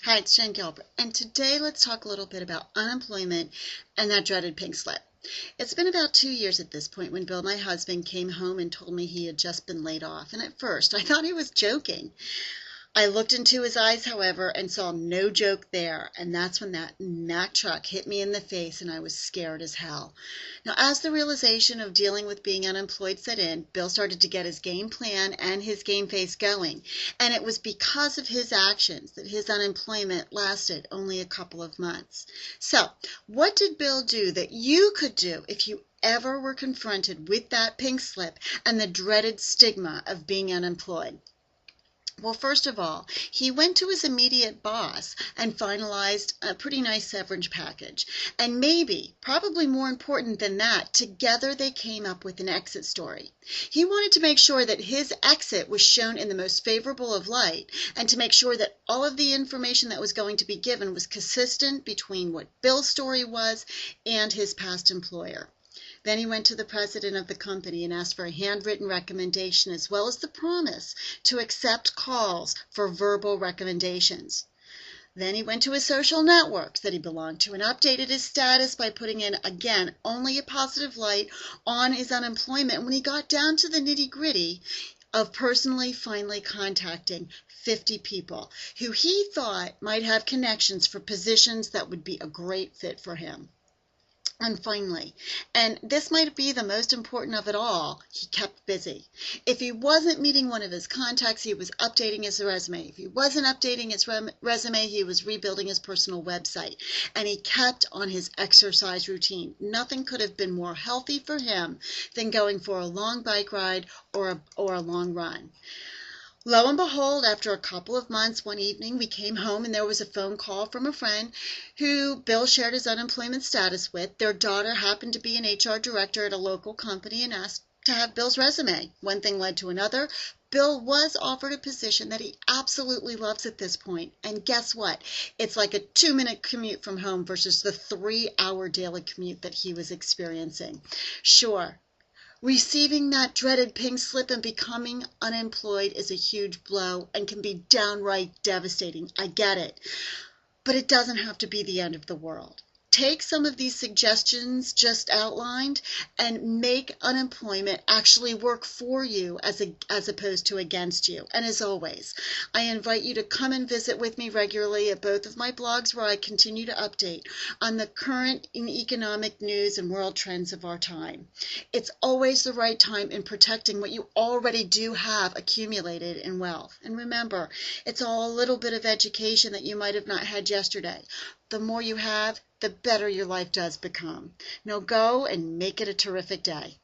Hi, it's Jen Gilbert, and today let's talk a little bit about unemployment and that dreaded pink slip. It's been about 2 years at this point when Bill, my husband, came home and told me he had just been laid off, and at first I thought he was joking. I looked into his eyes, however, and saw no joke there, and that's when that Mack truck hit me in the face and I was scared as hell. Now, as the realization of dealing with being unemployed set in, Bill started to get his game plan and his game face going, and it was because of his actions that his unemployment lasted only a couple of months. So, what did Bill do that you could do if you ever were confronted with that pink slip and the dreaded stigma of being unemployed? Well, first of all, he went to his immediate boss and finalized a pretty nice severance package. And maybe, probably more important than that, together they came up with an exit story. He wanted to make sure that his exit was shown in the most favorable of light and to make sure that all of the information that was going to be given was consistent between what Bill's story was and his past employer. Then he went to the president of the company and asked for a handwritten recommendation as well as the promise to accept calls for verbal recommendations. Then he went to his social networks that he belonged to and updated his status by putting in, again, only a positive light on his unemployment when he got down to the nitty-gritty of personally finally contacting 50 people who he thought might have connections for positions that would be a great fit for him. And finally, and this might be the most important of it all, he kept busy. If he wasn't meeting one of his contacts, he was updating his resume. If he wasn't updating his resume, he was rebuilding his personal website. And he kept on his exercise routine. Nothing could have been more healthy for him than going for a long bike ride or a long run. Lo and behold, after a couple of months, one evening we came home and there was a phone call from a friend who Bill shared his unemployment status with. Their daughter happened to be an HR director at a local company and asked to have Bill's resume. One thing led to another. Bill was offered a position that he absolutely loves at this point. And guess what? It's like a 2-minute commute from home versus the 3-hour daily commute that he was experiencing. Sure. Receiving that dreaded pink slip and becoming unemployed is a huge blow and can be downright devastating. I get it. But it doesn't have to be the end of the world. Take some of these suggestions just outlined and make unemployment actually work for you as opposed to against you. And as always, I invite you to come and visit with me regularly at both of my blogs where I continue to update on the current economic news and world trends of our time. It's always the right time in protecting what you already do have accumulated in wealth. And remember, it's all a little bit of education that you might have not had yesterday. The more you have, the better your life does become. Now go and make it a terrific day.